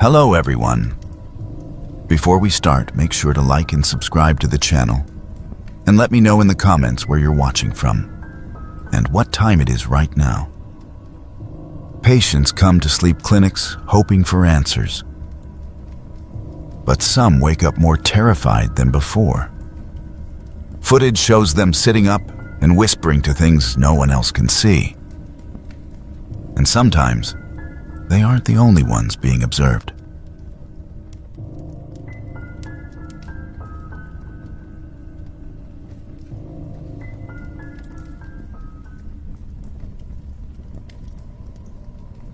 Hello everyone. Before we start, make sure to like and subscribe to the channel, and let me know in the comments where you're watching from, and what time it is right now. Patients come to sleep clinics hoping for answers, but some wake up more terrified than before. Footage shows them sitting up and whispering to things no one else can see. And sometimes, they aren't the only ones being observed.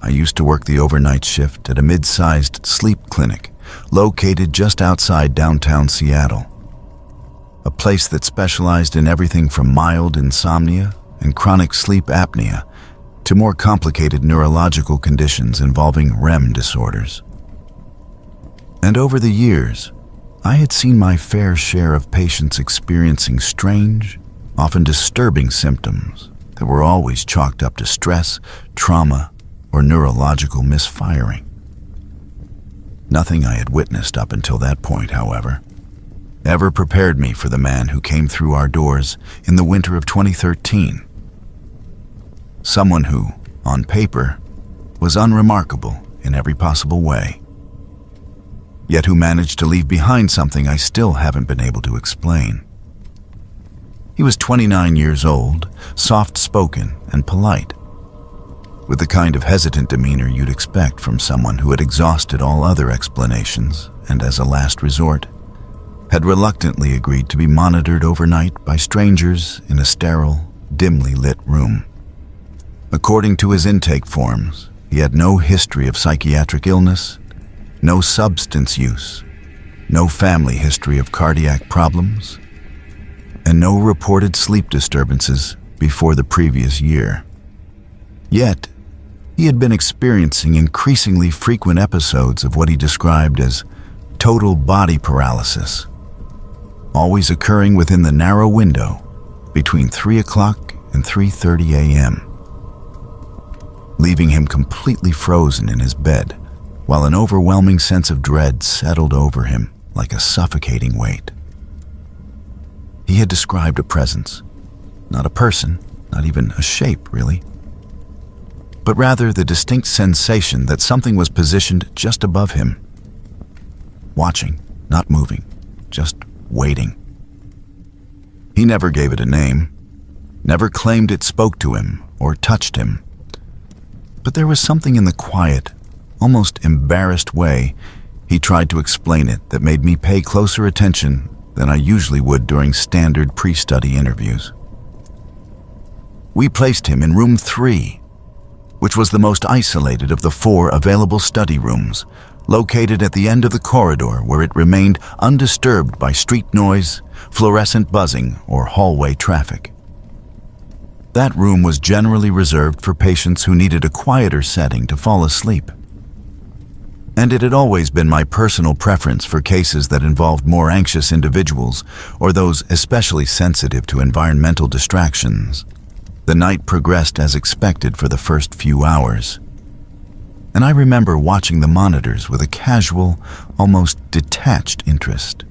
I used to work the overnight shift at a mid-sized sleep clinic located just outside downtown Seattle. A place that specialized in everything from mild insomnia and chronic sleep apnea to more complicated neurological conditions involving REM disorders. And over the years, I had seen my fair share of patients experiencing strange, often disturbing symptoms that were always chalked up to stress, trauma, or neurological misfiring. Nothing I had witnessed up until that point, however, ever prepared me for the man who came through our doors in the winter of 2013. Someone who, on paper, was unremarkable in every possible way, yet who managed to leave behind something I still haven't been able to explain. He was 29 years old, soft-spoken and polite, with the kind of hesitant demeanor you'd expect from someone who had exhausted all other explanations and, as a last resort, had reluctantly agreed to be monitored overnight by strangers in a sterile, dimly lit room. According to his intake forms, he had no history of psychiatric illness, no substance use, no family history of cardiac problems, and no reported sleep disturbances before the previous year. Yet, he had been experiencing increasingly frequent episodes of what he described as total body paralysis, always occurring within the narrow window between 3 o'clock and 3:30 a.m., leaving him completely frozen in his bed, while an overwhelming sense of dread settled over him like a suffocating weight. He had described a presence, not a person, not even a shape, really, but rather the distinct sensation that something was positioned just above him, watching, not moving, just waiting. He never gave it a name, never claimed it spoke to him or touched him, but there was something in the quiet, almost embarrassed way he tried to explain it that made me pay closer attention than I usually would during standard pre-study interviews. We placed him in room 3, which was the most isolated of the 4 available study rooms, located at the end of the corridor where it remained undisturbed by street noise, fluorescent buzzing, or hallway traffic. That room was generally reserved for patients who needed a quieter setting to fall asleep. And it had always been my personal preference for cases that involved more anxious individuals or those especially sensitive to environmental distractions. The night progressed as expected for the first few hours, and I remember watching the monitors with a casual, almost detached interest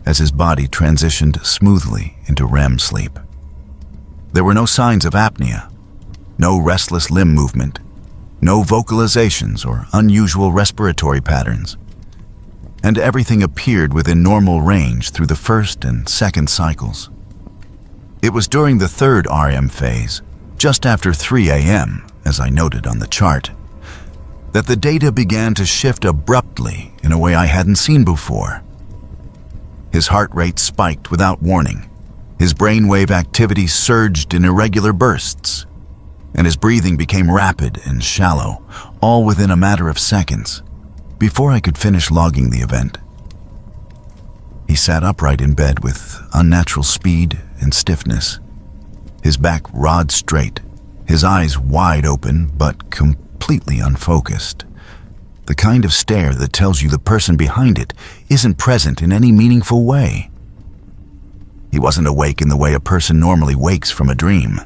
as his body transitioned smoothly into REM sleep. There were no signs of apnea, no restless limb movement, no vocalizations or unusual respiratory patterns, and everything appeared within normal range through the first and second cycles. It was during the 3rd REM phase, just after 3 a.m., as I noted on the chart, that the data began to shift abruptly in a way I hadn't seen before. His heart rate spiked without warning, his brainwave activity surged in irregular bursts, and his breathing became rapid and shallow, all within a matter of seconds, before I could finish logging the event. He sat upright in bed with unnatural speed and stiffness, his back rod straight, his eyes wide open but completely unfocused. The kind of stare that tells you the person behind it isn't present in any meaningful way. He wasn't awake in the way a person normally wakes from a dream.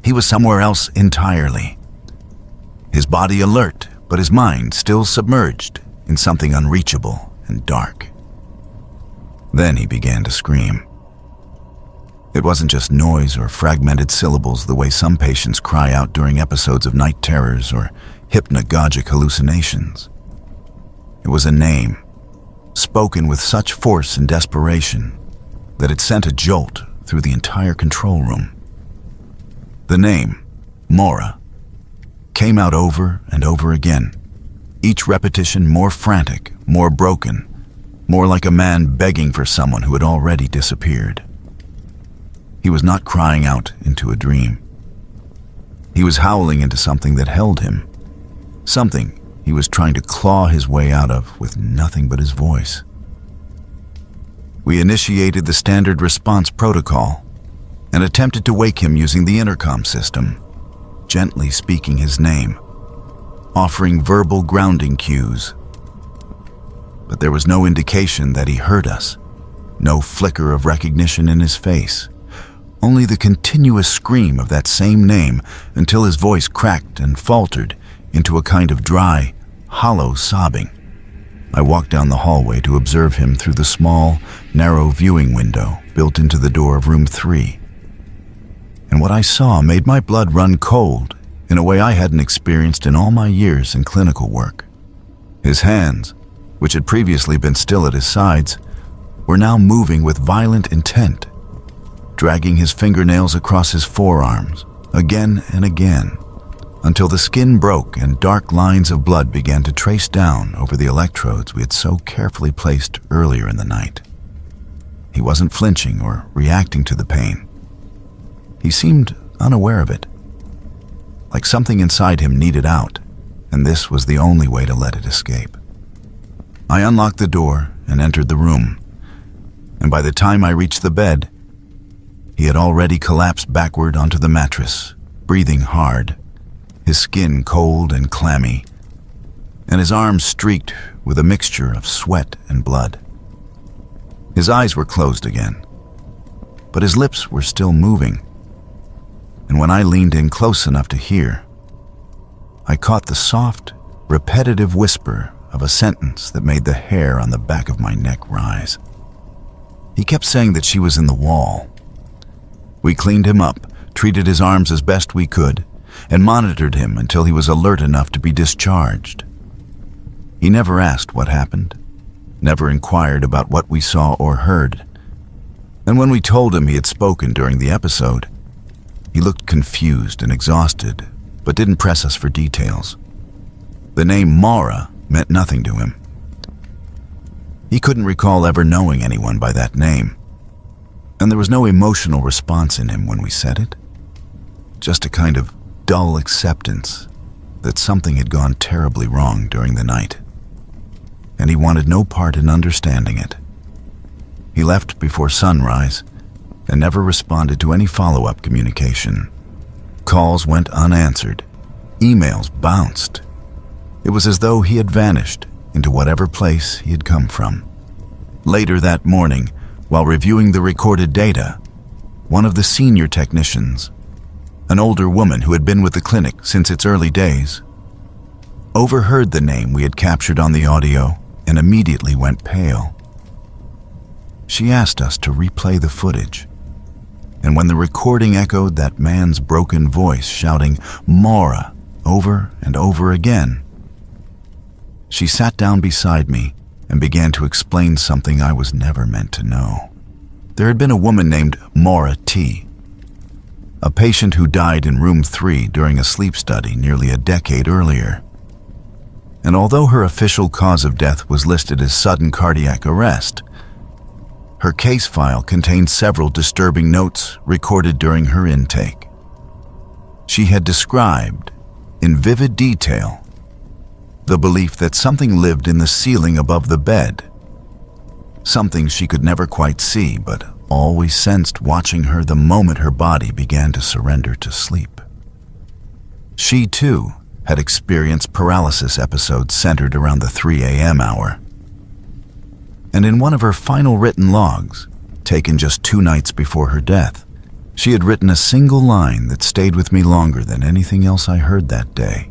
He was somewhere else entirely. His body alert, but his mind still submerged in something unreachable and dark. Then he began to scream. It wasn't just noise or fragmented syllables the way some patients cry out during episodes of night terrors or hypnagogic hallucinations. It was a name, spoken with such force and desperation that it sent a jolt through the entire control room. The name, Mora, came out over and over again, each repetition more frantic, more broken, more like a man begging for someone who had already disappeared. He was not crying out into a dream. He was howling into something that held him, something he was trying to claw his way out of with nothing but his voice. We initiated the standard response protocol and attempted to wake him using the intercom system, gently speaking his name, offering verbal grounding cues. But there was no indication that he heard us, no flicker of recognition in his face, only the continuous scream of that same name until his voice cracked and faltered into a kind of dry, hollow sobbing. I walked down the hallway to observe him through the small, narrow viewing window built into the door of room 3. And what I saw made my blood run cold in a way I hadn't experienced in all my years in clinical work. His hands, which had previously been still at his sides, were now moving with violent intent, dragging his fingernails across his forearms again and again, until the skin broke and dark lines of blood began to trace down over the electrodes we had so carefully placed earlier in the night. He wasn't flinching or reacting to the pain. He seemed unaware of it, like something inside him needed out, and this was the only way to let it escape. I unlocked the door and entered the room, and by the time I reached the bed, he had already collapsed backward onto the mattress, breathing hard, his skin cold and clammy, and his arms streaked with a mixture of sweat and blood. His eyes were closed again, but his lips were still moving, and when I leaned in close enough to hear, I caught the soft, repetitive whisper of a sentence that made the hair on the back of my neck rise. He kept saying that she was in the wall. We cleaned him up, treated his arms as best we could, and monitored him until he was alert enough to be discharged. He never asked what happened, never inquired about what we saw or heard, and when we told him he had spoken during the episode, he looked confused and exhausted, but didn't press us for details. The name Mara meant nothing to him. He couldn't recall ever knowing anyone by that name, and there was no emotional response in him when we said it, just a kind of dull acceptance that something had gone terribly wrong during the night, and he wanted no part in understanding it. He left before sunrise and never responded to any follow-up communication. Calls went unanswered. Emails bounced. It was as though he had vanished into whatever place he had come from. Later that morning, while reviewing the recorded data, one of the senior technicians, an older woman who had been with the clinic since its early days, overheard the name we had captured on the audio and immediately went pale. She asked us to replay the footage, and when the recording echoed that man's broken voice shouting "Mora" over and over again, she sat down beside me and began to explain something I was never meant to know. There had been a woman named Mora T., a patient who died in room 3 during a sleep study nearly a decade earlier. And although her official cause of death was listed as sudden cardiac arrest, her case file contained several disturbing notes recorded during her intake. She had described, in vivid detail, the belief that something lived in the ceiling above the bed, something she could never quite see but always sensed watching her the moment her body began to surrender to sleep. She, too, had experienced paralysis episodes centered around the 3 a.m. hour. And in one of her final written logs, taken just 2 nights before her death, she had written a single line that stayed with me longer than anything else I heard that day.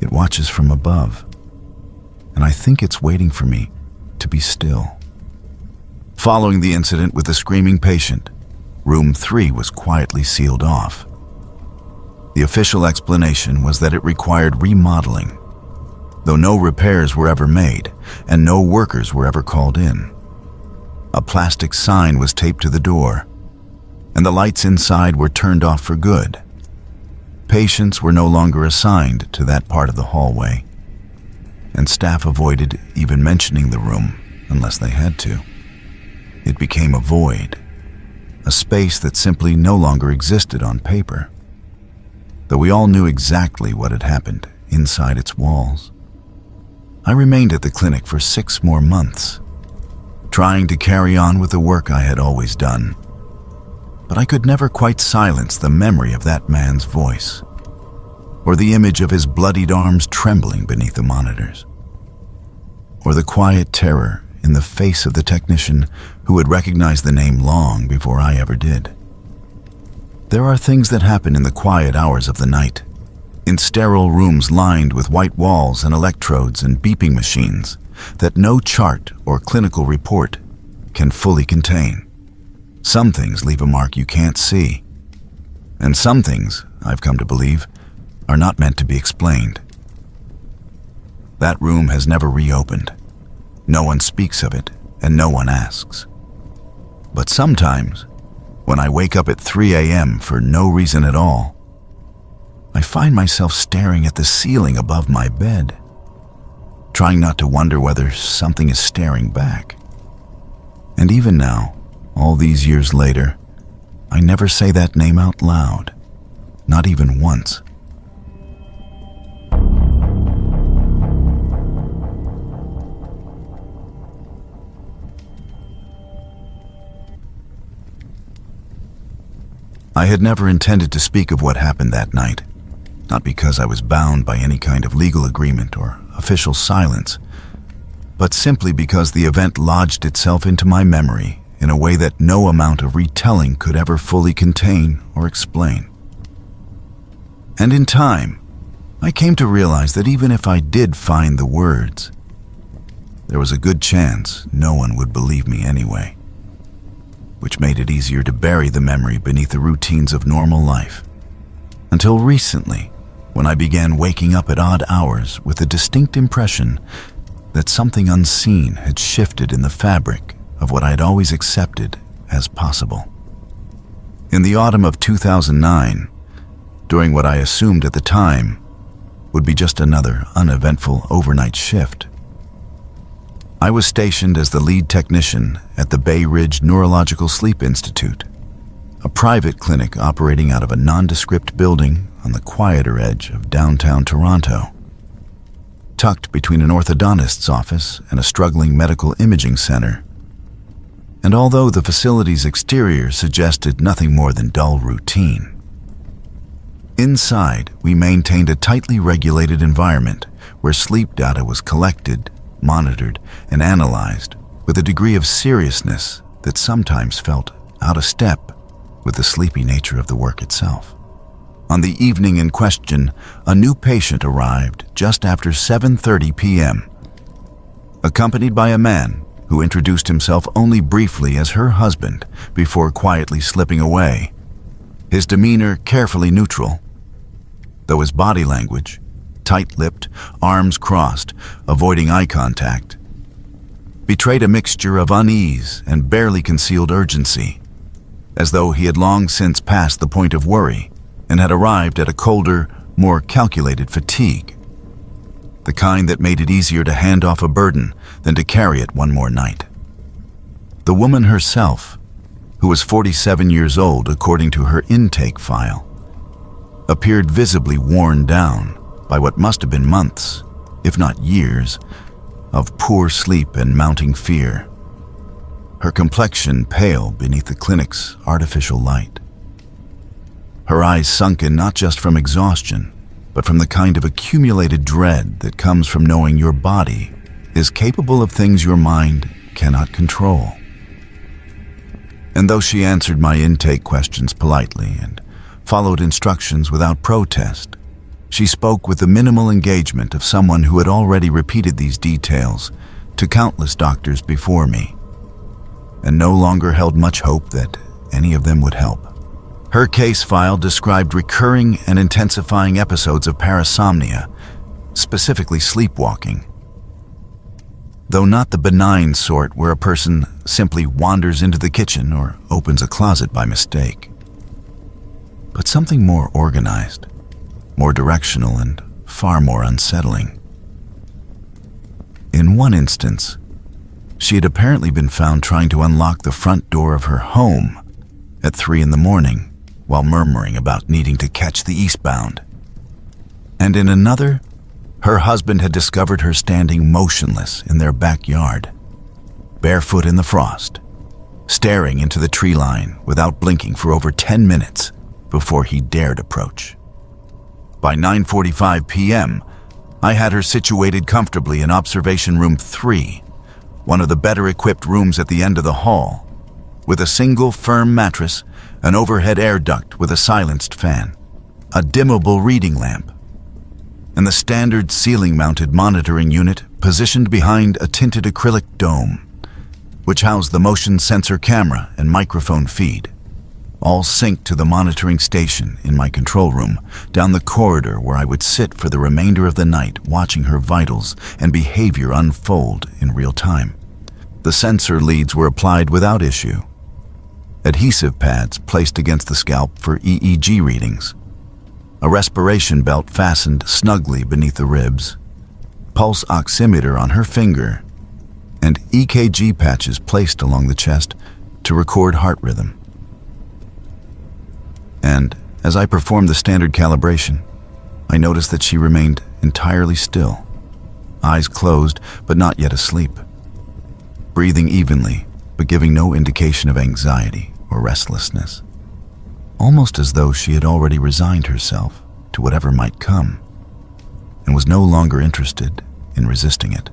It watches from above, and I think it's waiting for me to be still. Following the incident with the screaming patient, Room 3 was quietly sealed off. The official explanation was that it required remodeling, though no repairs were ever made and no workers were ever called in. A plastic sign was taped to the door, and the lights inside were turned off for good. Patients were no longer assigned to that part of the hallway, and staff avoided even mentioning the room unless they had to. It became a void, a space that simply no longer existed on paper, though we all knew exactly what had happened inside its walls. I remained at the clinic for 6 more months, trying to carry on with the work I had always done. But I could never quite silence the memory of that man's voice, or the image of his bloodied arms trembling beneath the monitors, or the quiet terror in the face of the technician who had recognized the name long before I ever did. There are things that happen in the quiet hours of the night, in sterile rooms lined with white walls and electrodes and beeping machines that no chart or clinical report can fully contain. Some things leave a mark you can't see, and some things, I've come to believe, are not meant to be explained. That room has never reopened. No one speaks of it, and no one asks. But sometimes, when I wake up at 3 a.m. for no reason at all, I find myself staring at the ceiling above my bed, trying not to wonder whether something is staring back. And even now, all these years later, I never say that name out loud, not even once. I had never intended to speak of what happened that night, not because I was bound by any kind of legal agreement or official silence, but simply because the event lodged itself into my memory in a way that no amount of retelling could ever fully contain or explain. And in time, I came to realize that even if I did find the words, there was a good chance no one would believe me anyway, which made it easier to bury the memory beneath the routines of normal life. Until recently, when I began waking up at odd hours with a distinct impression that something unseen had shifted in the fabric of what I had always accepted as possible. In the autumn of 2009, during what I assumed at the time would be just another uneventful overnight shift, I was stationed as the lead technician at the Bay Ridge Neurological Sleep Institute, a private clinic operating out of a nondescript building on the quieter edge of downtown Toronto. Tucked between an orthodontist's office and a struggling medical imaging center. And although the facility's exterior suggested nothing more than dull routine, inside we maintained a tightly regulated environment where sleep data was collected, monitored, and analyzed with a degree of seriousness that sometimes felt out of step with the sleepy nature of the work itself. On the evening in question, a new patient arrived just after 7:30 p.m., accompanied by a man who introduced himself only briefly as her husband before quietly slipping away, his demeanor carefully neutral, though his body language, tight-lipped, arms crossed, avoiding eye contact, betrayed a mixture of unease and barely concealed urgency, as though he had long since passed the point of worry and had arrived at a colder, more calculated fatigue, the kind that made it easier to hand off a burden than to carry it one more night. The woman herself, who was 47 years old according to her intake file, appeared visibly worn down by what must have been months, if not years, of poor sleep and mounting fear, her complexion pale beneath the clinic's artificial light. Her eyes sunken not just from exhaustion, but from the kind of accumulated dread that comes from knowing your body is capable of things your mind cannot control. And though she answered my intake questions politely and followed instructions without protest, She spoke with the minimal engagement of someone who had already repeated these details to countless doctors before me, and no longer held much hope that any of them would help. Her case file described recurring and intensifying episodes of parasomnia, specifically sleepwalking. Though not the benign sort where a person simply wanders into the kitchen or opens a closet by mistake, but something more organized, more directional, and far more unsettling. In one instance, she had apparently been found trying to unlock the front door of her home at 3 a.m. while murmuring about needing to catch the eastbound. And in another, her husband had discovered her standing motionless in their backyard, barefoot in the frost, staring into the tree line without blinking for over 10 minutes before he dared approach. By 9:45 p.m., I had her situated comfortably in Observation Room 3, one of the better-equipped rooms at the end of the hall, with a single firm mattress, an overhead air duct with a silenced fan, a dimmable reading lamp, and the standard ceiling-mounted monitoring unit positioned behind a tinted acrylic dome, which housed the motion sensor camera and microphone feed, all synced to the monitoring station in my control room, down the corridor where I would sit for the remainder of the night watching her vitals and behavior unfold in real time. The sensor leads were applied without issue. Adhesive pads placed against the scalp for EEG readings. A respiration belt fastened snugly beneath the ribs. Pulse oximeter on her finger. And EKG patches placed along the chest to record heart rhythm. And as I performed the standard calibration, I noticed that she remained entirely still, eyes closed but not yet asleep, breathing evenly but giving no indication of anxiety or restlessness, almost as though she had already resigned herself to whatever might come and was no longer interested in resisting it.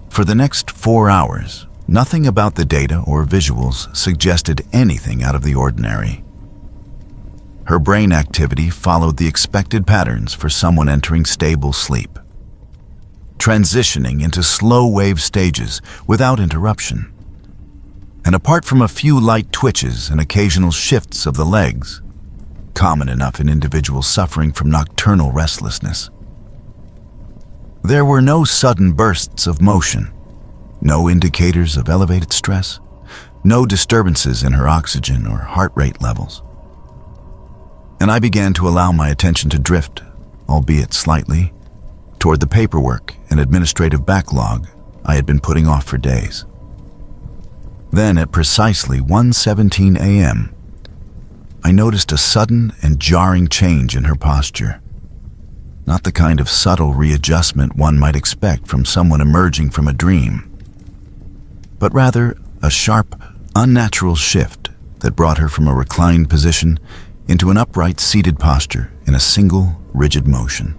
For the next 4 hours, nothing about the data or visuals suggested anything out of the ordinary. Her brain activity followed the expected patterns for someone entering stable sleep, transitioning into slow-wave stages without interruption. And apart from a few light twitches and occasional shifts of the legs, common enough in individuals suffering from nocturnal restlessness, there were no sudden bursts of motion, no indicators of elevated stress, no disturbances in her oxygen or heart rate levels. And I began to allow my attention to drift, albeit slightly, toward the paperwork and administrative backlog I had been putting off for days. Then at precisely 1:17 a.m., I noticed a sudden and jarring change in her posture. Not the kind of subtle readjustment one might expect from someone emerging from a dream, but rather a sharp, unnatural shift that brought her from a reclined position into an upright seated posture in a single, rigid motion.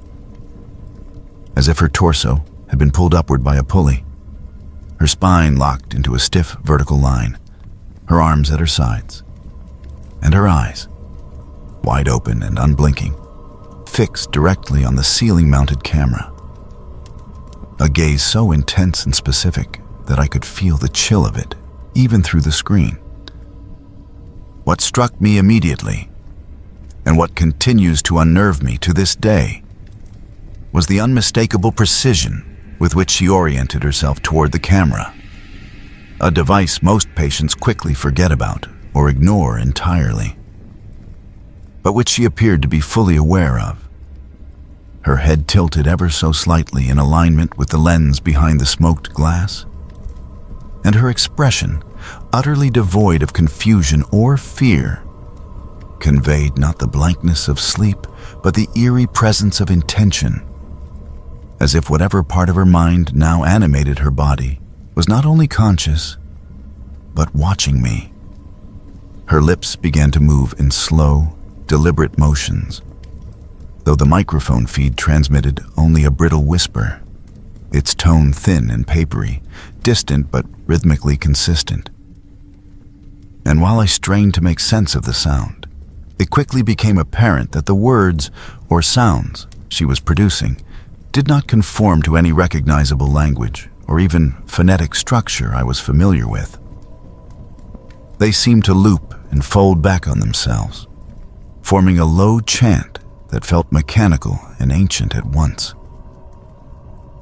As if her torso had been pulled upward by a pulley, her spine locked into a stiff vertical line, her arms at her sides, and her eyes, wide open and unblinking, fixed directly on the ceiling-mounted camera. A gaze so intense and specific that I could feel the chill of it, even through the screen. What struck me immediately, and what continues to unnerve me to this day, was the unmistakable precision with which she oriented herself toward the camera, a device most patients quickly forget about or ignore entirely, but which she appeared to be fully aware of. Her head tilted ever so slightly in alignment with the lens behind the smoked glass, and her expression, utterly devoid of confusion or fear, conveyed not the blankness of sleep, but the eerie presence of intention, as if whatever part of her mind now animated her body was not only conscious, but watching me. Her lips began to move in slow, deliberate motions, though the microphone feed transmitted only a brittle whisper, its tone thin and papery, distant but rhythmically consistent. And while I strained to make sense of the sound, it quickly became apparent that the words or sounds she was producing did not conform to any recognizable language or even phonetic structure I was familiar with. They seemed to loop and fold back on themselves, forming a low chant that felt mechanical and ancient at once,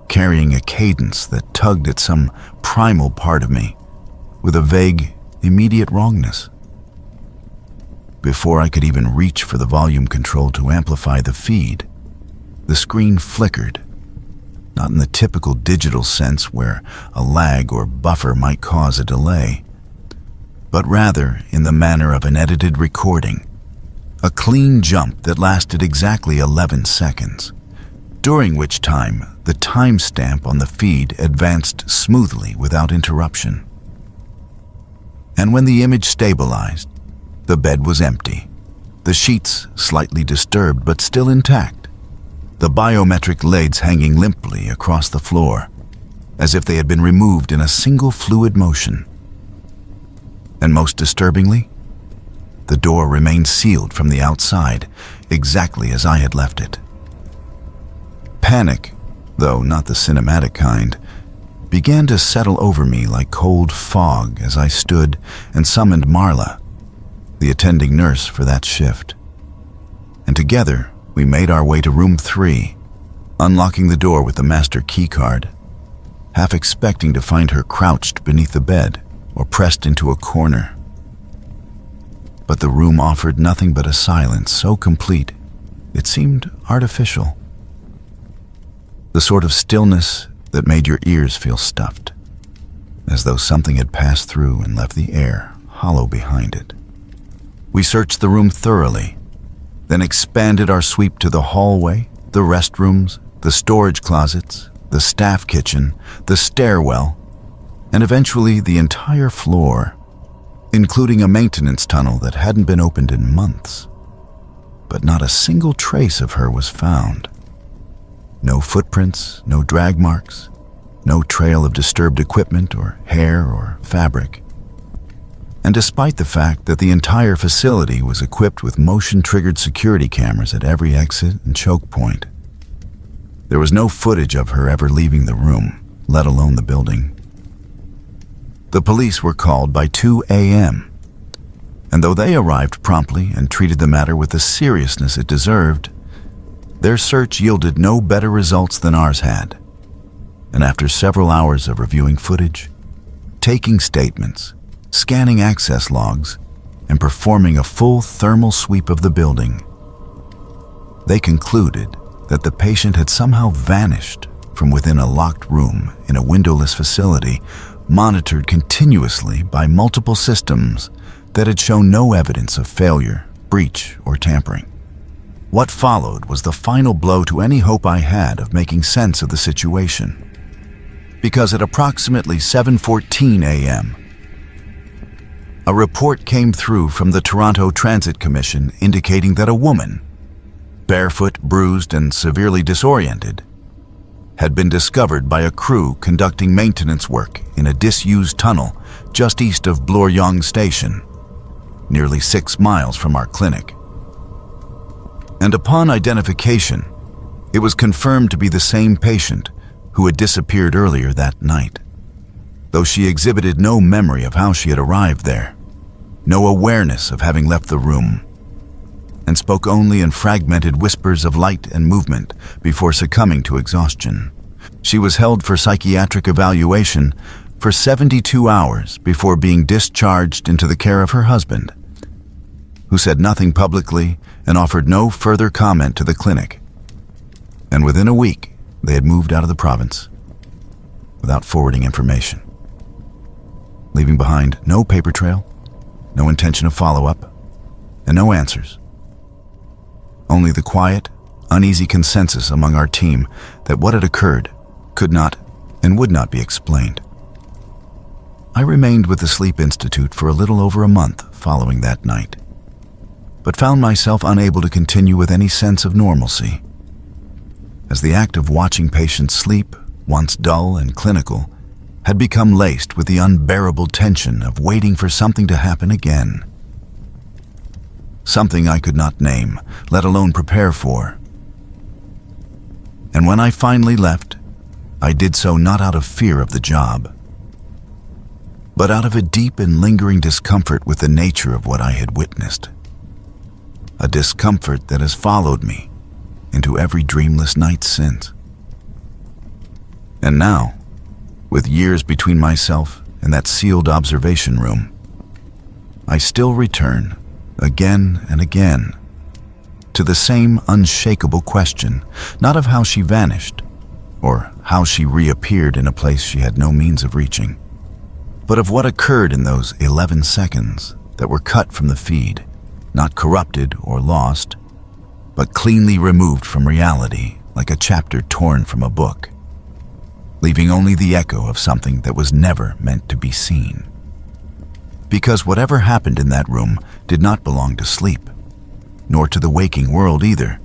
carrying a cadence that tugged at some primal part of me with a vague, immediate wrongness. Before I could even reach for the volume control to amplify the feed, the screen flickered, not in the typical digital sense where a lag or buffer might cause a delay, but rather in the manner of an edited recording, a clean jump that lasted exactly 11 seconds, during which time the timestamp on the feed advanced smoothly without interruption. And when the image stabilized, the bed was empty, the sheets slightly disturbed but still intact, the biometric legs hanging limply across the floor, as if they had been removed in a single fluid motion. And most disturbingly, the door remained sealed from the outside, exactly as I had left it. Panic, though not the cinematic kind, began to settle over me like cold fog as I stood and summoned Marla, the attending nurse for that shift. And together, we made our way to room 3, unlocking the door with the master keycard, half expecting to find her crouched beneath the bed or pressed into a corner. But the room offered nothing but a silence so complete it seemed artificial. The sort of stillness that made your ears feel stuffed, as though something had passed through and left the air hollow behind it. We searched the room thoroughly, then expanded our sweep to the hallway, the restrooms, the storage closets, the staff kitchen, the stairwell, and eventually the entire floor, including a maintenance tunnel that hadn't been opened in months. But not a single trace of her was found. No footprints, no drag marks, no trail of disturbed equipment or hair or fabric. And despite the fact that the entire facility was equipped with motion-triggered security cameras at every exit and choke point, there was no footage of her ever leaving the room, let alone the building. The police were called by 2 a.m., and though they arrived promptly and treated the matter with the seriousness it deserved, their search yielded no better results than ours had. And after several hours of reviewing footage, taking statements, scanning access logs, and performing a full thermal sweep of the building, they concluded that the patient had somehow vanished from within a locked room in a windowless facility monitored continuously by multiple systems that had shown no evidence of failure, breach, or tampering. What followed was the final blow to any hope I had of making sense of the situation. Because at approximately 7:14 a.m., a report came through from the Toronto Transit Commission indicating that a woman, barefoot, bruised, and severely disoriented, had been discovered by a crew conducting maintenance work in a disused tunnel just east of Bloor-Yonge Station, nearly 6 miles from our clinic. And upon identification, it was confirmed to be the same patient who had disappeared earlier that night, though she exhibited no memory of how she had arrived there, no awareness of having left the room, and spoke only in fragmented whispers of light and movement before succumbing to exhaustion. She was held for psychiatric evaluation for 72 hours before being discharged into the care of her husband, who said nothing publicly and offered no further comment to the clinic. And within a week, they had moved out of the province without forwarding information, leaving behind no paper trail, no intention of follow-up, and no answers. Only the quiet, uneasy consensus among our team that what had occurred could not and would not be explained. I remained with the Sleep Institute for a little over a month following that night, but found myself unable to continue with any sense of normalcy, as the act of watching patients sleep, once dull and clinical, had become laced with the unbearable tension of waiting for something to happen again. something I could not name, let alone prepare for. And when I finally left, I did so not out of fear of the job, but out of a deep and lingering discomfort with the nature of what I had witnessed. A discomfort that has followed me into every dreamless night since. And now, with years between myself and that sealed observation room, I still return, again and again, to the same unshakable question, not of how she vanished, or how she reappeared in a place she had no means of reaching, but of what occurred in those 11 seconds that were cut from the feed, not corrupted or lost, but cleanly removed from reality like a chapter torn from a book, leaving only the echo of something that was never meant to be seen. Because whatever happened in that room did not belong to sleep, nor to the waking world either,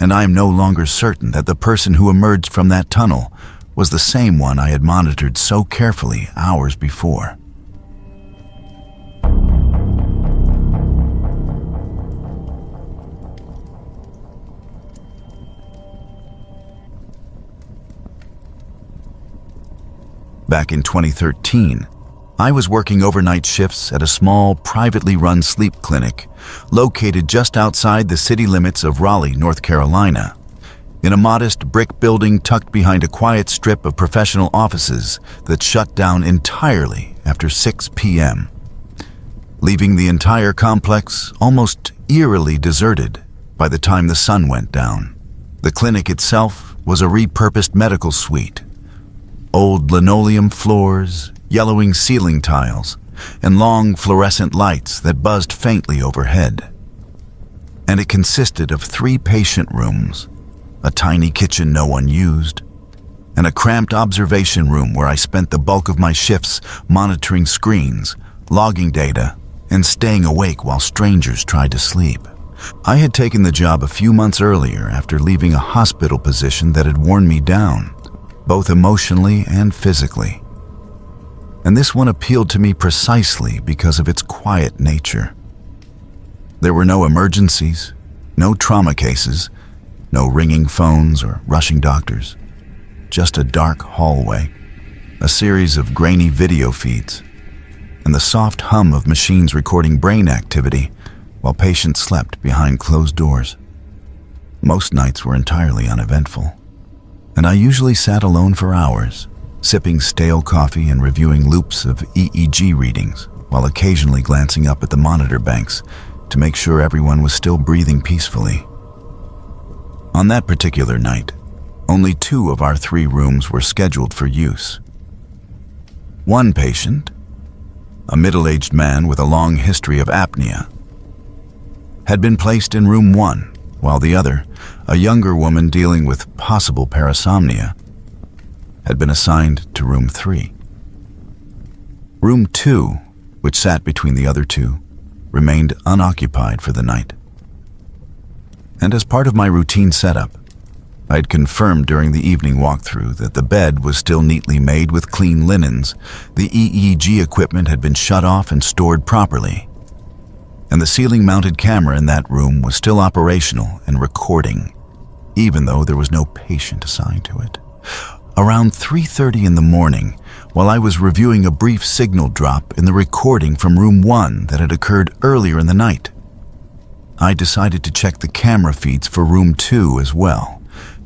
and I am no longer certain that the person who emerged from that tunnel was the same one I had monitored so carefully hours before. Back in 2013, I was working overnight shifts at a small, privately run sleep clinic located just outside the city limits of Raleigh, North Carolina, in a modest brick building tucked behind a quiet strip of professional offices that shut down entirely after 6 p.m., leaving the entire complex almost eerily deserted by the time the sun went down. The clinic itself was a repurposed medical suite. Old linoleum floors, yellowing ceiling tiles, and long fluorescent lights that buzzed faintly overhead. And it consisted of 3 patient rooms, a tiny kitchen no one used, and a cramped observation room where I spent the bulk of my shifts monitoring screens, logging data, and staying awake while strangers tried to sleep. I had taken the job a few months earlier after leaving a hospital position that had worn me down, both emotionally and physically. And this one appealed to me precisely because of its quiet nature. There were no emergencies, no trauma cases, no ringing phones or rushing doctors, just a dark hallway, a series of grainy video feeds, and the soft hum of machines recording brain activity while patients slept behind closed doors. Most nights were entirely uneventful, and I usually sat alone for hours, sipping stale coffee and reviewing loops of EEG readings, while occasionally glancing up at the monitor banks to make sure everyone was still breathing peacefully. On that particular night, only 2 of our 3 rooms were scheduled for use. One patient, a middle-aged man with a long history of apnea, had been placed in room 1, while the other, a younger woman dealing with possible parasomnia, had been assigned to room 3. Room 2, which sat between the other 2, remained unoccupied for the night. And as part of my routine setup, I had confirmed during the evening walkthrough that the bed was still neatly made with clean linens, the EEG equipment had been shut off and stored properly, and the ceiling-mounted camera in that room was still operational and recording, even though there was no patient assigned to it. Around 3:30 in the morning, while I was reviewing a brief signal drop in the recording from room 1 that had occurred earlier in the night, I decided to check the camera feeds for room 2 as well,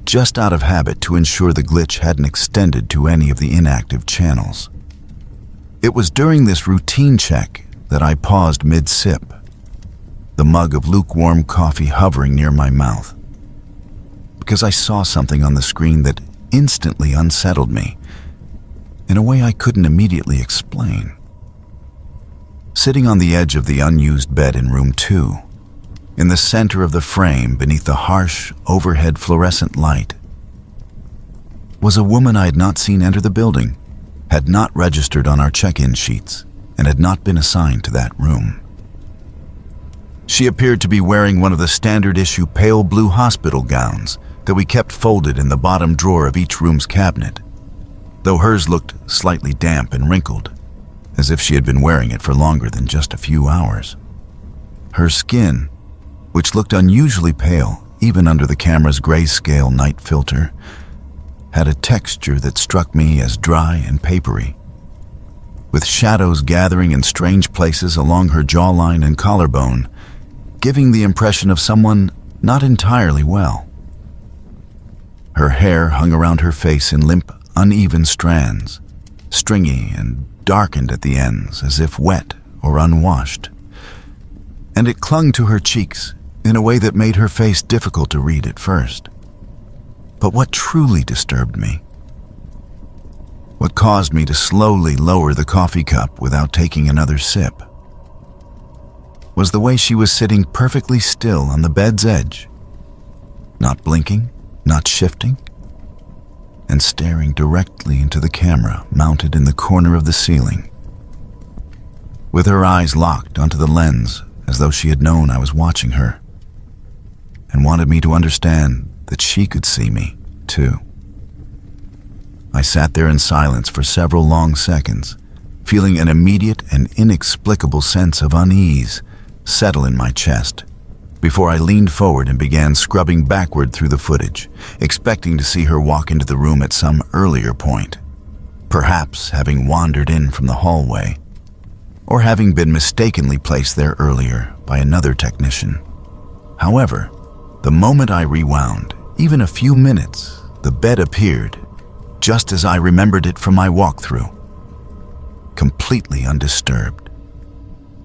just out of habit to ensure the glitch hadn't extended to any of the inactive channels. It was during this routine check that I paused mid-sip, the mug of lukewarm coffee hovering near my mouth, because I saw something on the screen that instantly unsettled me in a way I couldn't immediately explain. Sitting on the edge of the unused bed in room 2, in the center of the frame beneath the harsh overhead fluorescent light, was a woman I had not seen enter the building, had not registered on our check-in sheets, and had not been assigned to that room. She appeared to be wearing one of the standard-issue pale blue hospital gowns that we kept folded in the bottom drawer of each room's cabinet, though hers looked slightly damp and wrinkled, as if she had been wearing it for longer than just a few hours. Her skin, which looked unusually pale even under the camera's grayscale night filter, had a texture that struck me as dry and papery, with shadows gathering in strange places along her jawline and collarbone, giving the impression of someone not entirely well. Her hair hung around her face in limp, uneven strands, stringy and darkened at the ends as if wet or unwashed, and it clung to her cheeks in a way that made her face difficult to read at first. But what truly disturbed me, what caused me to slowly lower the coffee cup without taking another sip, was the way she was sitting perfectly still on the bed's edge, not blinking, not shifting, and staring directly into the camera mounted in the corner of the ceiling, with her eyes locked onto the lens as though she had known I was watching her and wanted me to understand that she could see me, too. I sat there in silence for several long seconds, feeling an immediate and inexplicable sense of unease settle in my chest, before I leaned forward and began scrubbing backward through the footage, expecting to see her walk into the room at some earlier point, perhaps having wandered in from the hallway, or having been mistakenly placed there earlier by another technician. However, the moment I rewound, even a few minutes, the bed appeared, just as I remembered it from my walkthrough, completely undisturbed,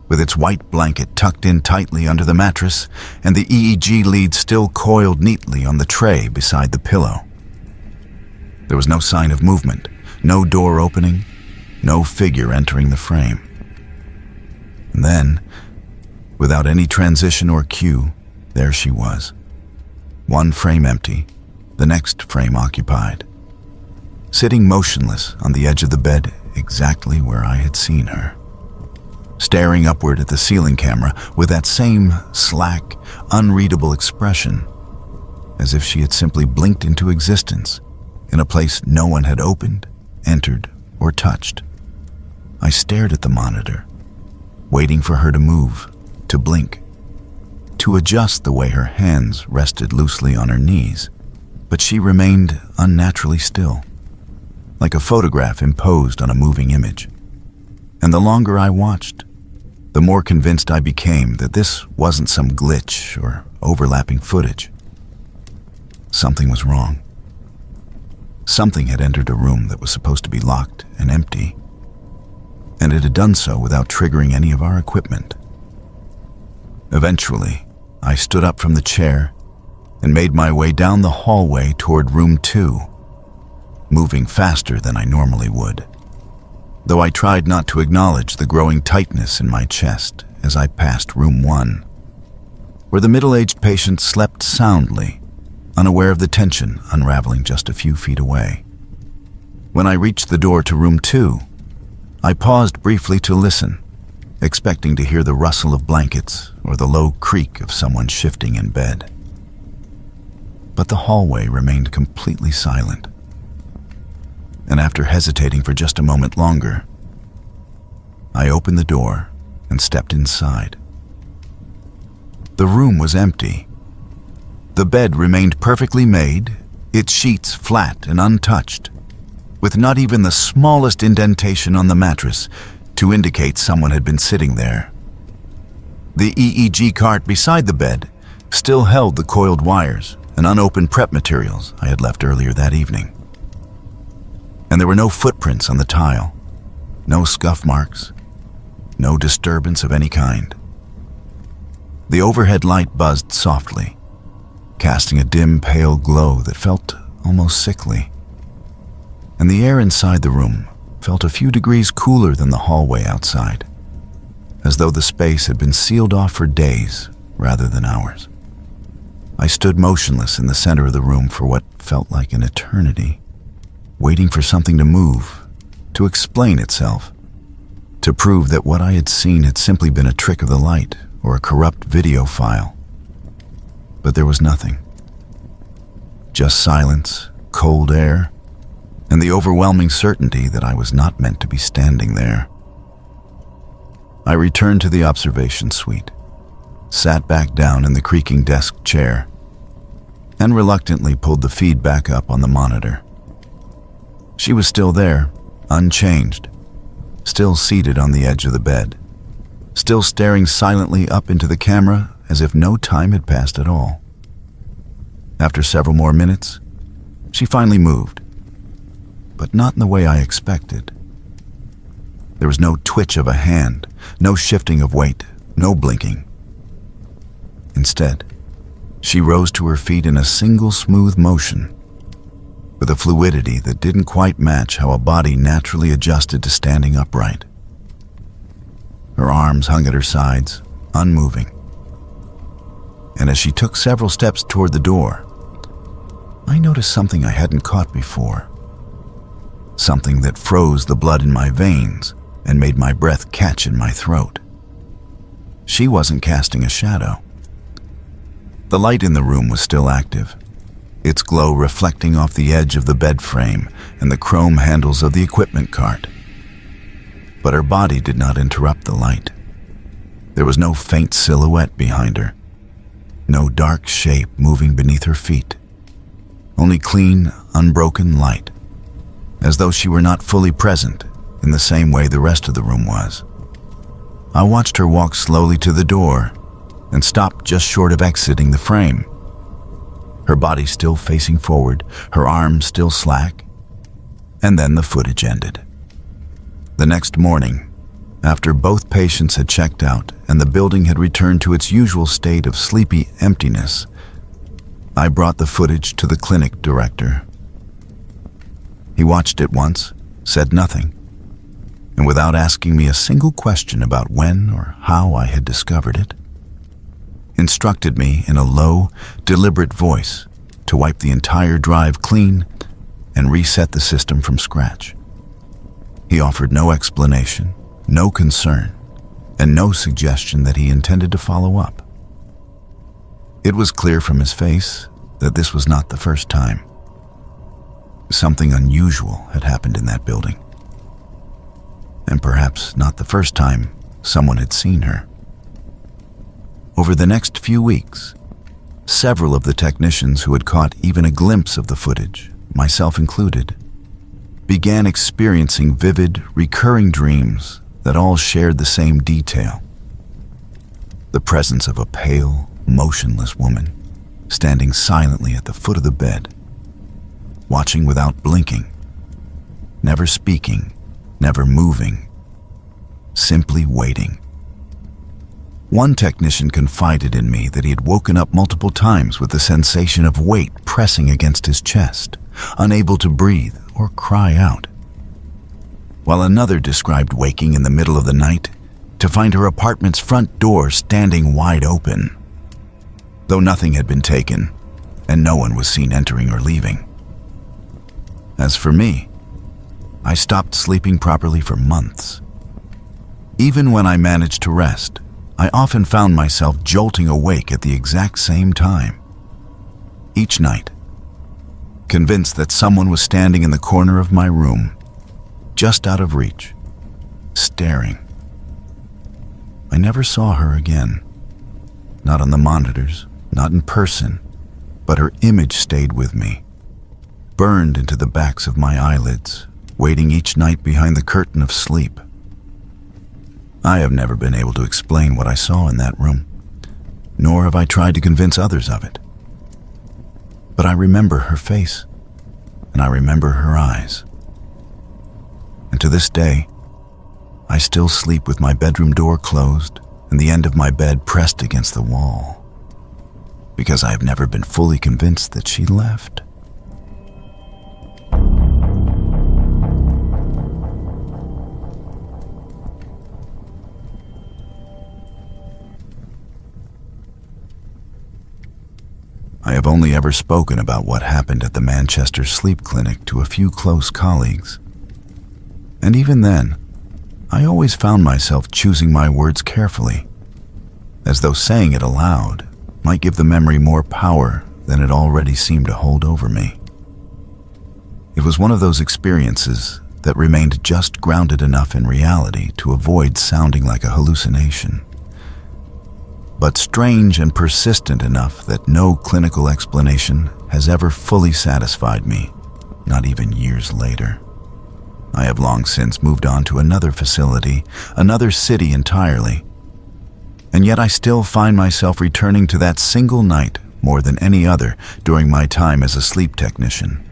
with its white blanket tucked in tightly under the mattress and the EEG lead still coiled neatly on the tray beside the pillow. There was no sign of movement, no door opening, no figure entering the frame. And then, without any transition or cue, there she was. One frame empty, the next frame occupied, sitting motionless on the edge of the bed exactly where I had seen her, staring upward at the ceiling camera with that same slack, unreadable expression, as if she had simply blinked into existence in a place no one had opened, entered, or touched. I stared at the monitor, waiting for her to move, to blink, to adjust the way her hands rested loosely on her knees, but she remained unnaturally still, like a photograph imposed on a moving image. And the longer I watched, the more convinced I became that this wasn't some glitch or overlapping footage. Something was wrong. Something had entered a room that was supposed to be locked and empty, and it had done so without triggering any of our equipment. Eventually, I stood up from the chair and made my way down the hallway toward room 2, moving faster than I normally would, though I tried not to acknowledge the growing tightness in my chest as I passed room 1, where the middle-aged patient slept soundly, unaware of the tension unraveling just a few feet away. When I reached the door to room 2, I paused briefly to listen, expecting to hear the rustle of blankets or the low creak of someone shifting in bed. But the hallway remained completely silent, and after hesitating for just a moment longer, I opened the door and stepped inside. The room was empty. The bed remained perfectly made, its sheets flat and untouched, with not even the smallest indentation on the mattress to indicate someone had been sitting there. The EEG cart beside the bed still held the coiled wires and unopened prep materials I had left earlier that evening. And there were no footprints on the tile, no scuff marks, no disturbance of any kind. The overhead light buzzed softly, casting a dim, pale glow that felt almost sickly, and the air inside the room felt a few degrees cooler than the hallway outside, as though the space had been sealed off for days rather than hours. I stood motionless in the center of the room for what felt like an eternity, waiting for something to move, to explain itself, to prove that what I had seen had simply been a trick of the light or a corrupt video file. But there was nothing. Just silence, cold air, and the overwhelming certainty that I was not meant to be standing there. I returned to the observation suite, sat back down in the creaking desk chair, and reluctantly pulled the feed back up on the monitor. She was still there, unchanged, still seated on the edge of the bed, still staring silently up into the camera as if no time had passed at all. After several more minutes, she finally moved, but not in the way I expected. There was no twitch of a hand, no shifting of weight, no blinking. Instead, she rose to her feet in a single smooth motion, with a fluidity that didn't quite match how a body naturally adjusted to standing upright. Her arms hung at her sides, unmoving. And as she took several steps toward the door, I noticed something I hadn't caught before. Something that froze the blood in my veins and made my breath catch in my throat. She wasn't casting a shadow. The light in the room was still active, its glow reflecting off the edge of the bed frame and the chrome handles of the equipment cart. But her body did not interrupt the light. There was no faint silhouette behind her, no dark shape moving beneath her feet. Only clean, unbroken light, as though she were not fully present in the same way the rest of the room was. I watched her walk slowly to the door and stop just short of exiting the frame. Her body still facing forward, her arms still slack, and then the footage ended. The next morning, after both patients had checked out and the building had returned to its usual state of sleepy emptiness, I brought the footage to the clinic director. He watched it once, said nothing, and without asking me a single question about when or how I had discovered it, instructed me in a low, deliberate voice to wipe the entire drive clean and reset the system from scratch. He offered no explanation, no concern, and no suggestion that he intended to follow up. It was clear from his face that this was not the first time. Something unusual had happened in that building. And perhaps not the first time someone had seen her. Over the next few weeks, several of the technicians who had caught even a glimpse of the footage, myself included, began experiencing vivid, recurring dreams that all shared the same detail. The presence of a pale, motionless woman standing silently at the foot of the bed, watching without blinking, never speaking, never moving, simply waiting. One technician confided in me that he had woken up multiple times with the sensation of weight pressing against his chest, unable to breathe or cry out. While another described waking in the middle of the night to find her apartment's front door standing wide open, though nothing had been taken and no one was seen entering or leaving. As for me, I stopped sleeping properly for months. Even when I managed to rest, I often found myself jolting awake at the exact same time. Each night, convinced that someone was standing in the corner of my room, just out of reach, staring. I never saw her again. Not on the monitors, not in person, but her image stayed with me, burned into the backs of my eyelids, waiting each night behind the curtain of sleep. I have never been able to explain what I saw in that room, nor have I tried to convince others of it. But I remember her face, and I remember her eyes. And to this day, I still sleep with my bedroom door closed and the end of my bed pressed against the wall, because I have never been fully convinced that she left. I have only ever spoken about what happened at the Manchester Sleep Clinic to a few close colleagues. And even then, I always found myself choosing my words carefully, as though saying it aloud might give the memory more power than it already seemed to hold over me. It was one of those experiences that remained just grounded enough in reality to avoid sounding like a hallucination. but strange and persistent enough that no clinical explanation has ever fully satisfied me, not even years later. I have long since moved on to another facility, another city entirely, and yet I still find myself returning to that single night more than any other during my time as a sleep technician.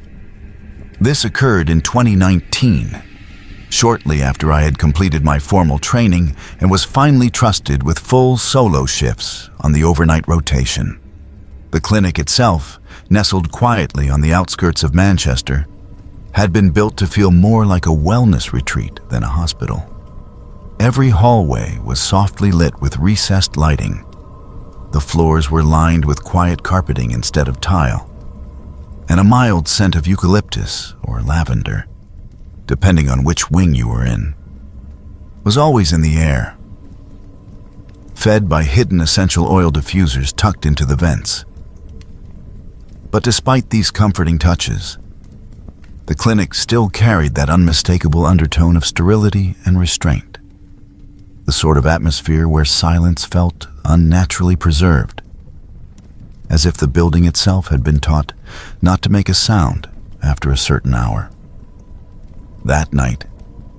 This occurred in 2019, shortly after I had completed my formal training and was finally trusted with full solo shifts on the overnight rotation. The clinic itself, nestled quietly on the outskirts of Manchester, had been built to feel more like a wellness retreat than a hospital. Every hallway was softly lit with recessed lighting. The floors were lined with quiet carpeting instead of tile, and a mild scent of eucalyptus or lavender, depending on which wing you were in, was always in the air, fed by hidden essential oil diffusers tucked into the vents. But despite these comforting touches, the clinic still carried that unmistakable undertone of sterility and restraint, the sort of atmosphere where silence felt unnaturally preserved, as if the building itself had been taught not to make a sound after a certain hour. That night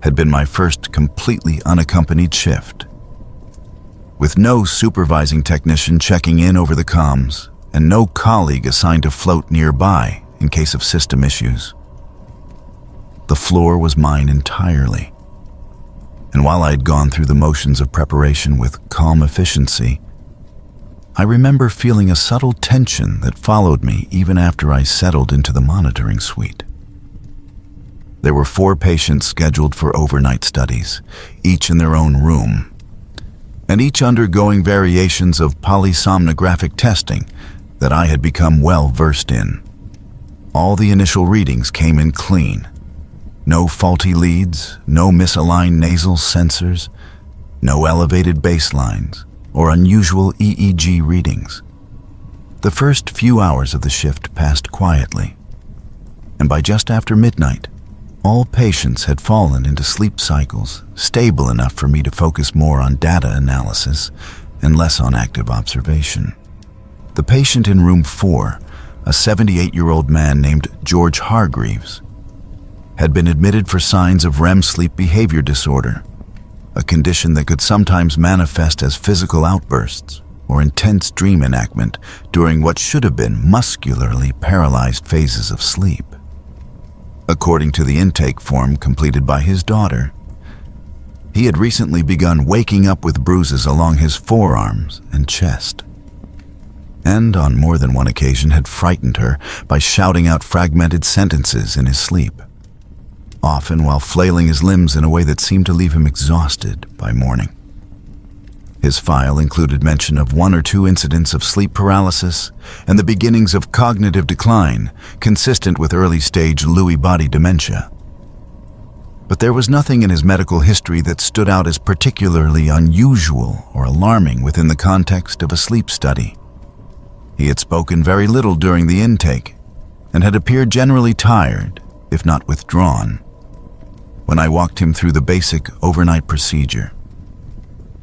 had been my first completely unaccompanied shift, with no supervising technician checking in over the comms and no colleague assigned to float nearby in case of system issues. The floor was mine entirely, and while I had gone through the motions of preparation with calm efficiency, I remember feeling a subtle tension that followed me even after I settled into the monitoring suite. There were 4 patients scheduled for overnight studies, each in their own room, and each undergoing variations of polysomnographic testing that I had become well versed in. All the initial readings came in clean. No faulty leads, no misaligned nasal sensors, no elevated baselines, or unusual EEG readings. The first few hours of the shift passed quietly, and by just after midnight, all patients had fallen into sleep cycles stable enough for me to focus more on data analysis and less on active observation. The patient in room 4, a 78-year-old man named George Hargreaves, had been admitted for signs of REM sleep behavior disorder, a condition that could sometimes manifest as physical outbursts or intense dream enactment during what should have been muscularly paralyzed phases of sleep. According to the intake form completed by his daughter, he had recently begun waking up with bruises along his forearms and chest, and on more than one occasion had frightened her by shouting out fragmented sentences in his sleep, often while flailing his limbs in a way that seemed to leave him exhausted by morning. His file included mention of 1 or 2 incidents of sleep paralysis and the beginnings of cognitive decline consistent with early-stage Lewy body dementia. But there was nothing in his medical history that stood out as particularly unusual or alarming within the context of a sleep study. He had spoken very little during the intake and had appeared generally tired, if not withdrawn, when I walked him through the basic overnight procedure.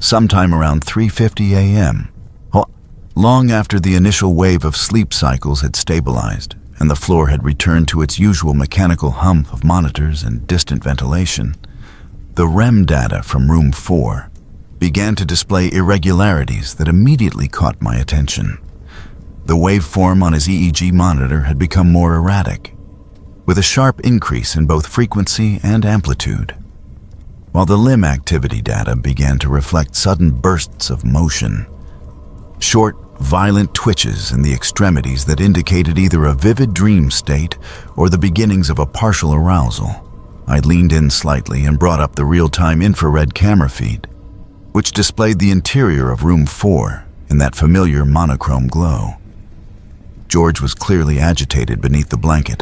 Sometime around 3:50 a.m., long after the initial wave of sleep cycles had stabilized and the floor had returned to its usual mechanical hum of monitors and distant ventilation, the REM data from room 4 began to display irregularities that immediately caught my attention. The waveform on his EEG monitor had become more erratic, with a sharp increase in both frequency and amplitude, while the limb activity data began to reflect sudden bursts of motion, short, violent twitches in the extremities that indicated either a vivid dream state or the beginnings of a partial arousal. I leaned in slightly and brought up the real-time infrared camera feed, which displayed the interior of room 4 in that familiar monochrome glow. George was clearly agitated beneath the blanket,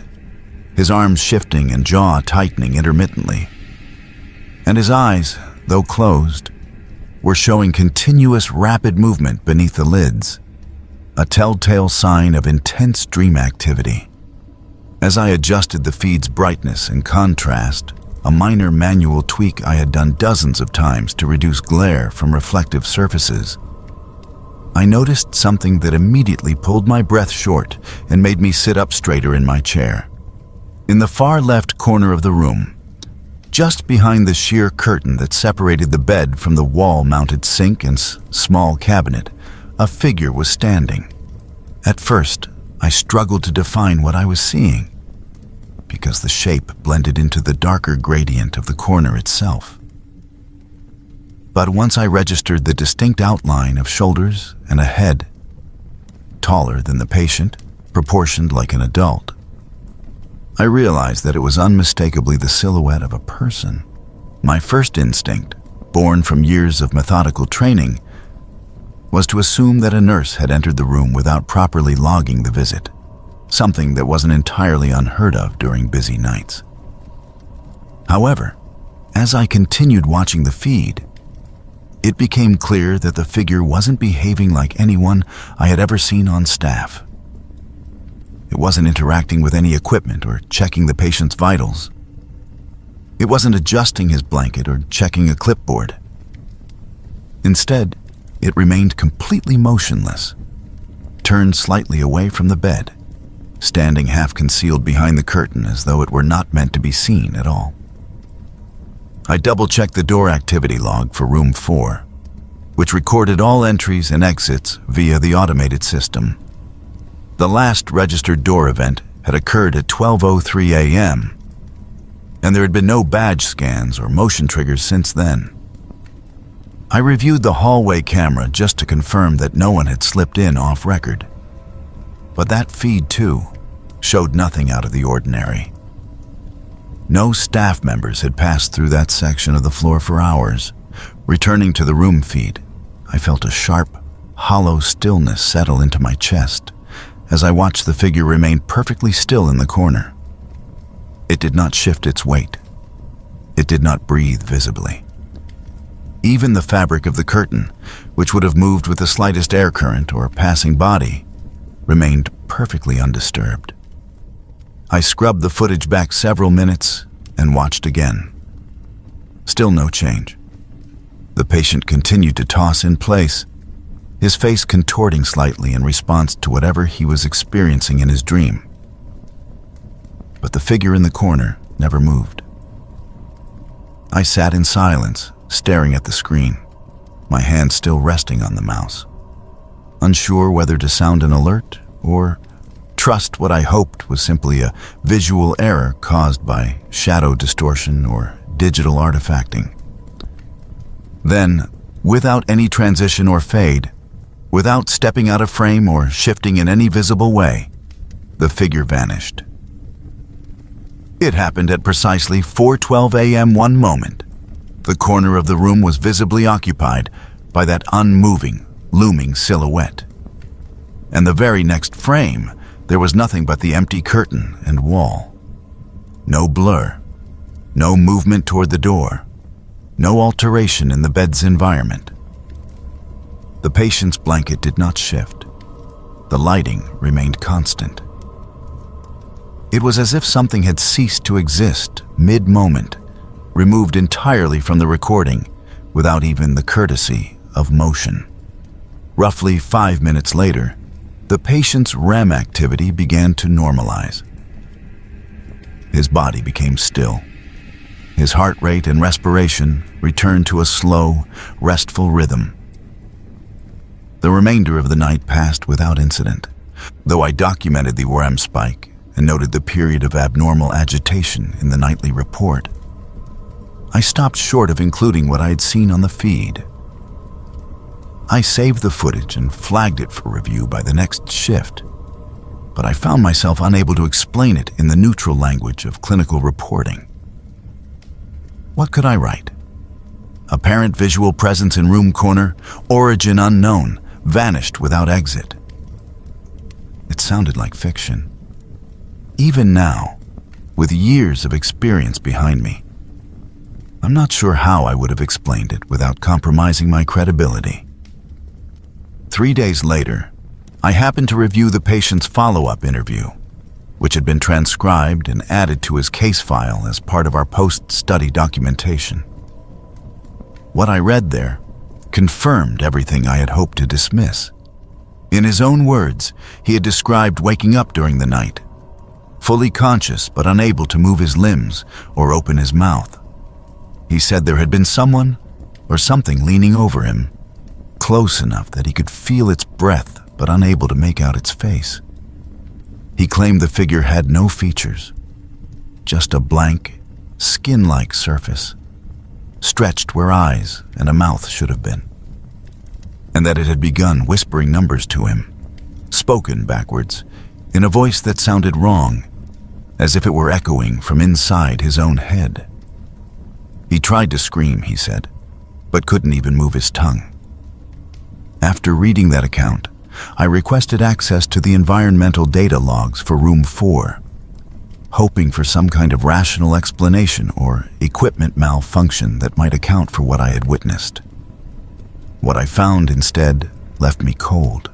his arms shifting and jaw tightening intermittently, and his eyes, though closed, were showing continuous rapid movement beneath the lids, a telltale sign of intense dream activity. As I adjusted the feed's brightness and contrast, a minor manual tweak I had done dozens of times to reduce glare from reflective surfaces, I noticed something that immediately pulled my breath short and made me sit up straighter in my chair. In the far left corner of the room, just behind the sheer curtain that separated the bed from the wall-mounted sink and small cabinet, a figure was standing. At first, I struggled to define what I was seeing, because the shape blended into the darker gradient of the corner itself. But once I registered the distinct outline of shoulders and a head, taller than the patient, proportioned like an adult, I realized that it was unmistakably the silhouette of a person. My first instinct, born from years of methodical training, was to assume that a nurse had entered the room without properly logging the visit, something that wasn't entirely unheard of during busy nights. However, as I continued watching the feed, it became clear that the figure wasn't behaving like anyone I had ever seen on staff. It wasn't interacting with any equipment or checking the patient's vitals. It wasn't adjusting his blanket or checking a clipboard. Instead, it remained completely motionless, turned slightly away from the bed, standing half concealed behind the curtain as though it were not meant to be seen at all. I double-checked the door activity log for room 4, which recorded all entries and exits via the automated system. The last registered door event had occurred at 12:03 a.m., and there had been no badge scans or motion triggers since then. I reviewed the hallway camera just to confirm that no one had slipped in off record. But that feed, too, showed nothing out of the ordinary. No staff members had passed through that section of the floor for hours. Returning to the room feed, I felt a sharp, hollow stillness settle into my chest as I watched the figure remain perfectly still in the corner. It did not shift its weight. It did not breathe visibly. Even the fabric of the curtain, which would have moved with the slightest air current or passing body, remained perfectly undisturbed. I scrubbed the footage back several minutes and watched again. Still no change. The patient continued to toss in place, his face contorting slightly in response to whatever he was experiencing in his dream. But the figure in the corner never moved. I sat in silence, staring at the screen, my hand still resting on the mouse, unsure whether to sound an alert or trust what I hoped was simply a visual error caused by shadow distortion or digital artifacting. Then, without any transition or fade, without stepping out of frame or shifting in any visible way, the figure vanished. It happened at precisely 4:12 a.m. one moment. The corner of the room was visibly occupied by that unmoving, looming silhouette. And the very next frame, there was nothing but the empty curtain and wall. No blur, no movement toward the door, no alteration in the bed's environment. The patient's blanket did not shift. The lighting remained constant. It was as if something had ceased to exist mid-moment, removed entirely from the recording without even the courtesy of motion. Roughly 5 minutes later, the patient's REM activity began to normalize. His body became still. His heart rate and respiration returned to a slow, restful rhythm. The remainder of the night passed without incident, though I documented the REM spike and noted the period of abnormal agitation in the nightly report. I stopped short of including what I had seen on the feed. I saved the footage and flagged it for review by the next shift, but I found myself unable to explain it in the neutral language of clinical reporting. What could I write? Apparent visual presence in room corner, origin unknown, vanished without exit. It sounded like fiction. Even now, with years of experience behind me, I'm not sure how I would have explained it without compromising my credibility. 3 days later, I happened to review the patient's follow-up interview, which had been transcribed and added to his case file as part of our post-study documentation. What I read there confirmed everything I had hoped to dismiss. In his own words, he had described waking up during the night, fully conscious but unable to move his limbs or open his mouth. He said there had been someone or something leaning over him, close enough that he could feel its breath but unable to make out its face. He claimed the figure had no features, just a blank, skin-like surface, stretched where eyes and a mouth should have been, and that it had begun whispering numbers to him, spoken backwards, in a voice that sounded wrong, as if it were echoing from inside his own head. He tried to scream, he said, but couldn't even move his tongue. After reading that account, I requested access to the environmental data logs for Room 4, hoping for some kind of rational explanation or equipment malfunction that might account for what I had witnessed. What I found instead left me cold.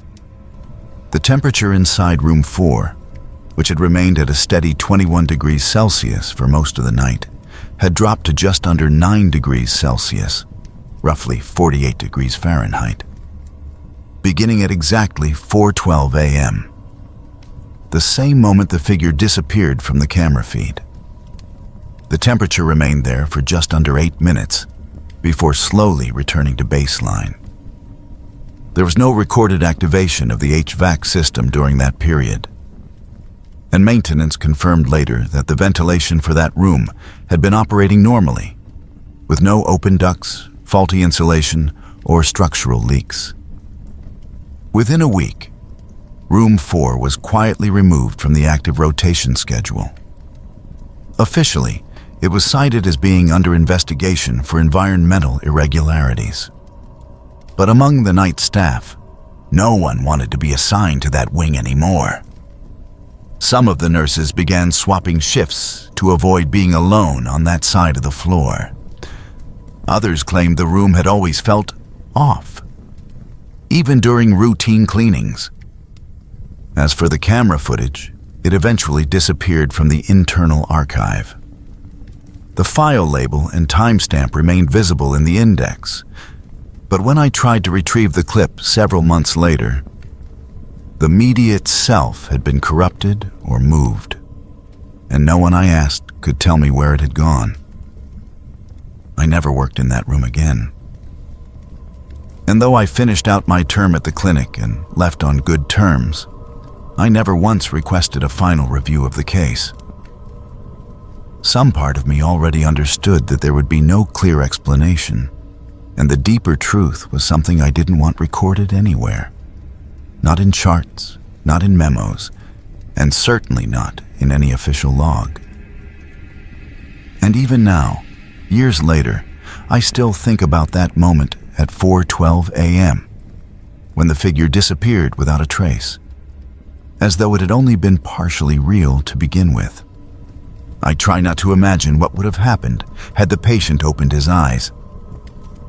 The temperature inside Room 4, which had remained at a steady 21 degrees Celsius for most of the night, had dropped to just under 9 degrees Celsius, roughly 48 degrees Fahrenheit, beginning at exactly 4:12 a.m., the same moment the figure disappeared from the camera feed. The temperature remained there for just under 8 minutes before slowly returning to baseline. There was no recorded activation of the HVAC system during that period, and maintenance confirmed later that the ventilation for that room had been operating normally, with no open ducts, faulty insulation, or structural leaks. Within a week, Room 4 was quietly removed from the active rotation schedule. Officially, it was cited as being under investigation for environmental irregularities. But among the night staff, no one wanted to be assigned to that wing anymore. Some of the nurses began swapping shifts to avoid being alone on that side of the floor. Others claimed the room had always felt off, even during routine cleanings. As for the camera footage, it eventually disappeared from the internal archive. The file label and timestamp remained visible in the index, but when I tried to retrieve the clip several months later, the media itself had been corrupted or moved, and no one I asked could tell me where it had gone. I never worked in that room again. And though I finished out my term at the clinic and left on good terms, I never once requested a final review of the case. Some part of me already understood that there would be no clear explanation, and the deeper truth was something I didn't want recorded anywhere. Not in charts, not in memos, and certainly not in any official log. And even now, years later, I still think about that moment at 4:12 a.m., when the figure disappeared without a trace, as though it had only been partially real to begin with. I try not to imagine what would have happened had the patient opened his eyes.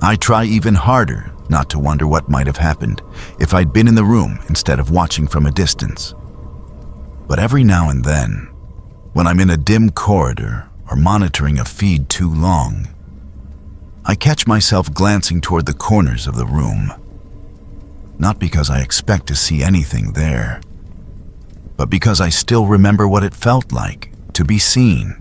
I try even harder not to wonder what might have happened if I'd been in the room instead of watching from a distance. But every now and then, when I'm in a dim corridor or monitoring a feed too long, I catch myself glancing toward the corners of the room. Not because I expect to see anything there, but because I still remember what it felt like to be seen.